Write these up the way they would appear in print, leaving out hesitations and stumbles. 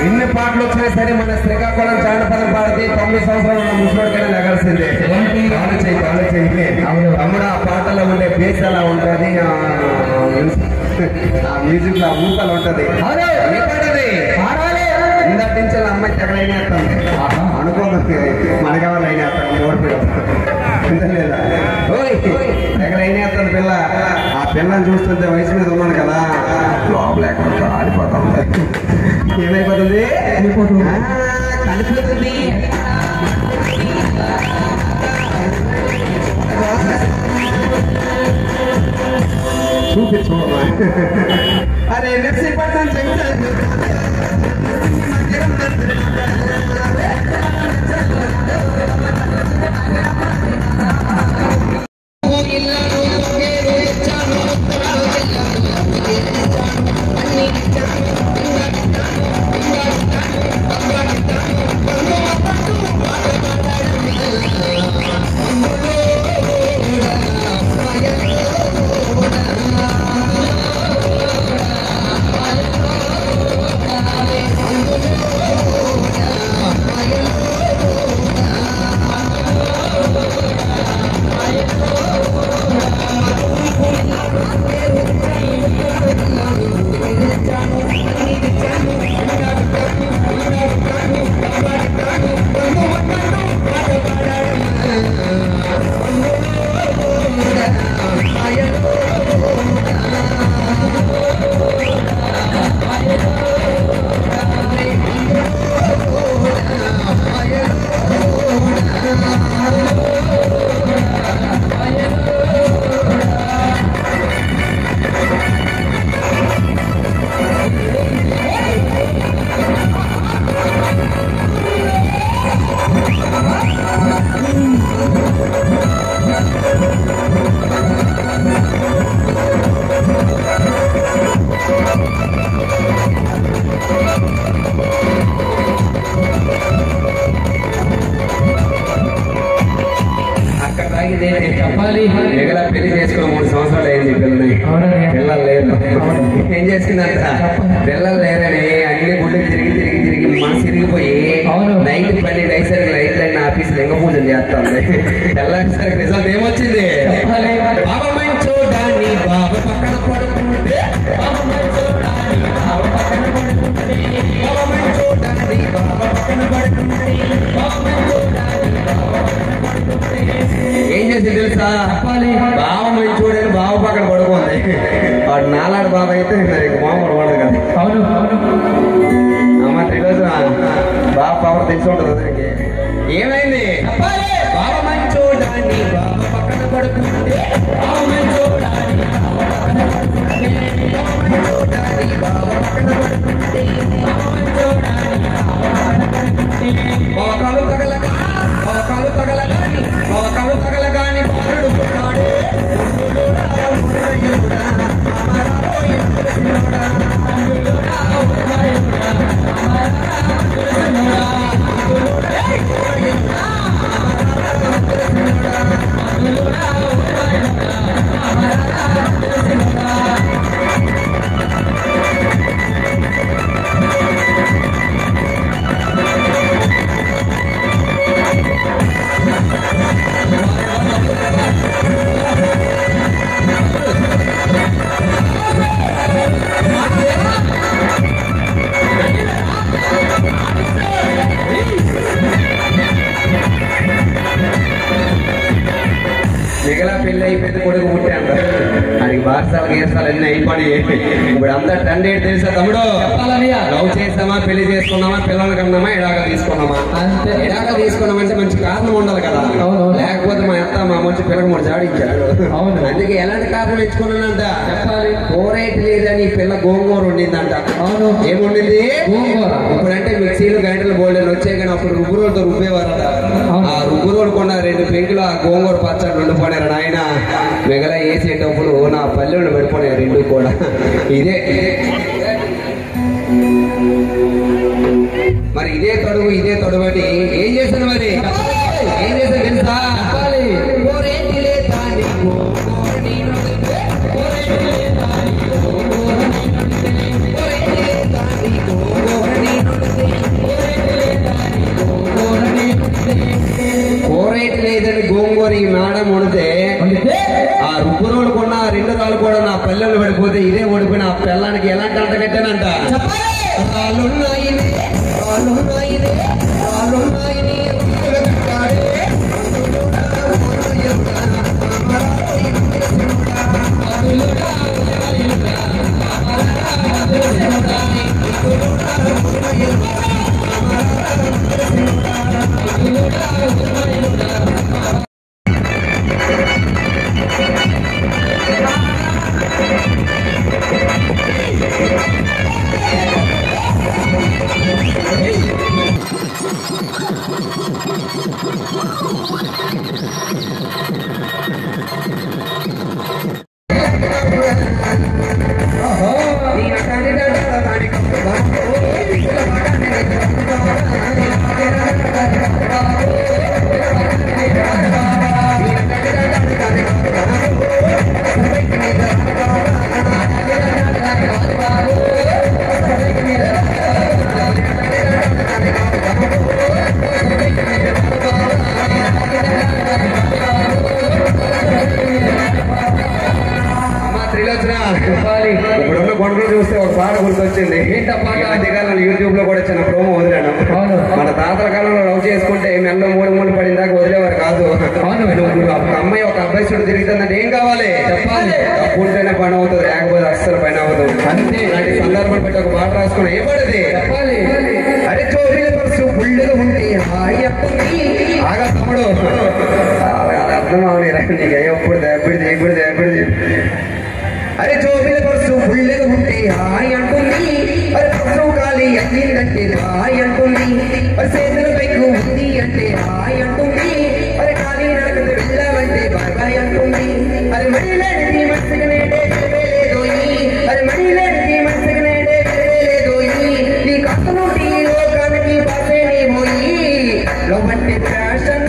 ఎన్ని పాటలు వచ్చినా సరే మన శ్రీకాకుళం జానపదం పాడితే 9 సంవత్సరాలు ఉన్న ముసలోడికైనా లగాల్సిందే. తమ్ముడు ఆ పాటలో ఉండే బేస్ ఎలా ఉంటుంది, ఆ మ్యూజిక్ లో ఊపలు ఉంటది. ఇందాటి నుంచి అమ్మాయి తెగలైనా అనుకోండి మనకెవరు అయినా లేదా తెగలైనా పిల్ల. ఆ పిల్లని చూస్తుంటే వయసు మీద ఉన్నాను కదా లోపల ఎక్కడ ఆడిపోతా ఉంటుంది. ఏమైపోతుంది కనిపిస్తుంది. చూపించు అరే నర్సీపట్నం చెప్తాను. చెప్పాలి. మిగల పెళ్లి చేసుకున్న 3 సంవత్సరాలు అయింది. పిల్లలు లేరు. ఏం చేసిందంట, పిల్లలు లేరని అన్ని గుళ్ళు తిరిగి తిరిగి తిరిగి మనసు తిరిగిపోయి నైట్ 12 అయ్యేసరికి లైట్లు అయిన ఆఫీస్ లింగ పూజలు చేస్తాంది. తెల్లారిసరికి రిజల్ట్ ఏమొచ్చింది, బాబా మంచోడాన్ని బాబా పక్కన పడుకుంటే బాబా మంచోడాన్ని బాబా పక్కన పడుకుంటే బాబా మంచోడాన్ని బాబా పక్కన పడుకుంటే బాబా మంచోడాన్ని బాబా పక్కన పడుకుంటే ఏం చేసింది తెలుసా, బావ మంచి చూడని బావ పక్కన పడుకోండి. వాడు నాలాడు బాబా అయితే మరి మామూలు వాడు కదా. అవును మరి ఈరోజు బాబా పవర్ తెలిసి ఉంటుంది అతనికి. ఏమైంది, బావ మంచి చూడని బావ పక్కన పడుకుంటే బావ మంచి చూడని బావ పక్కన పడుకుంటే బావ మంచి చూడని బావ పక్కన పడుకుంటే బావ మంచి చూడని బావ పక్కన పడుకుంటే మోకాలు తగలగా మోకాలు తగలగాని మోకాలు తగలగాని బాలుడు పుట్టాడే మిగలా పెళ్లి అయిపోయింది, కొడుకు పుట్టే అంటారు. ఆయనకి బారసాలు గీరసాలు అన్ని అయిపోయి ఇప్పుడు అంతా ట్రెండ్ ఏంటి తెలుసా తమ్ముడు, లవ్ చేసామా పెళ్లి చేసుకున్నామా పిల్లలు కన్నామా ఎడాక తీసుకున్నామా. ఎడాక తీసుకున్నామంటే మంచి కారణం ఉండాలి కదా, లేకపోతే మా అత్త మా మంచి పిల్లకి 3 జాడించాడు. అందుకే ఎలాంటి కారణం ఇచ్చుకున్నానంట, కూరేటి లేదని పిల్ల గోంగూర వండిందంట. అవును ఏముండింది గోంగూర. ఇప్పుడంటే మిక్సీలు గంటలు బోల్డెన్ వచ్చాయి కానీ అప్పుడు రుబ్బురోలతో రుబ్బేవారట. ఆ రుబ్బురోలు కొన్న 2 పెంకులు ఆ గోంగూర పచ్చడి వండుకోడారు నాయన. మిగల వేసేటప్పుడు నా పల్లెలు పెట్టుకునే 2 కూడా ఇదే. మరి ఇదే తొడుగు అంటే ఏం చేశాను, మరి ఏం చేశాను తెలుసా, రుబ్బురోడు కొన్న 2 రాళ్ళు కూడా నా పిల్లలు పడిపోతే ఇదే ఓడిపోయిన ఆ పిల్లానికి ఎలాంటి అంట కట్టానంట. ఇప్పుడున్న కొండలు చూస్తే ఒక పాట గుర్తొచ్చింది. మధ్యకాలంలో యూట్యూబ్ లో కూడా చిన్న ప్రోమో వదిలాను. మన తాతల కాలంలో లవ్ చేసుకుంటే మెల్ల 3 మూడు పడిన దాకా వదిలేవారు కాదు. అమ్మాయి ఒక అబ్బాయి చుట్టూ తిరుగుతుందంటే ఏం కావాలి చెప్పాలి. తప్పుంటేనే పని అవుతుంది, లేకపోతే అస్సలు పని అవ్వదు. అంతే ఇలాంటి సందర్భాలు పెట్టి ఒక పాట రాసుకుని ఏ పడది చెప్పాలి. అరే చోరీ పరుసు బుల్లుగా ఉంటే ఆగా తమ్ముడు అర్థం అవలేరా నీకు ఎప్పుడు దేపడి అరే చోబిల పరుసు బుల్లుగా ఉంటే హాయ్ అంటుంది. అరే పరుసు కాలి అన్నిందంటే హాయ్ అంటుంది. అరే చేతుల పైకు ఉంది అంటే హాయ్ అంటుంది. అరే ఖాళీ నడకదు వెళ్ళామంటే బాయ్ బాయ్ అంటుంది. అరే మడిలేని మనసుకు నేడే లేదోయి. అరే మడిలేని మనసుకు నేడే లేదోయి. నీ కథ నుండి లోకానికి పాసేనే పోయి లవ్ అంటే ఫ్యాషన్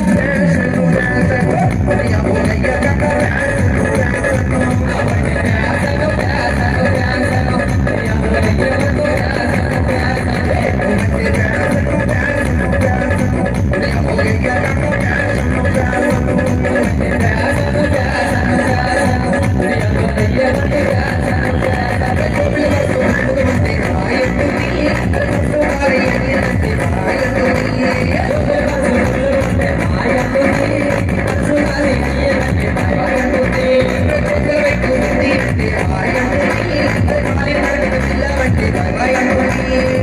Bye.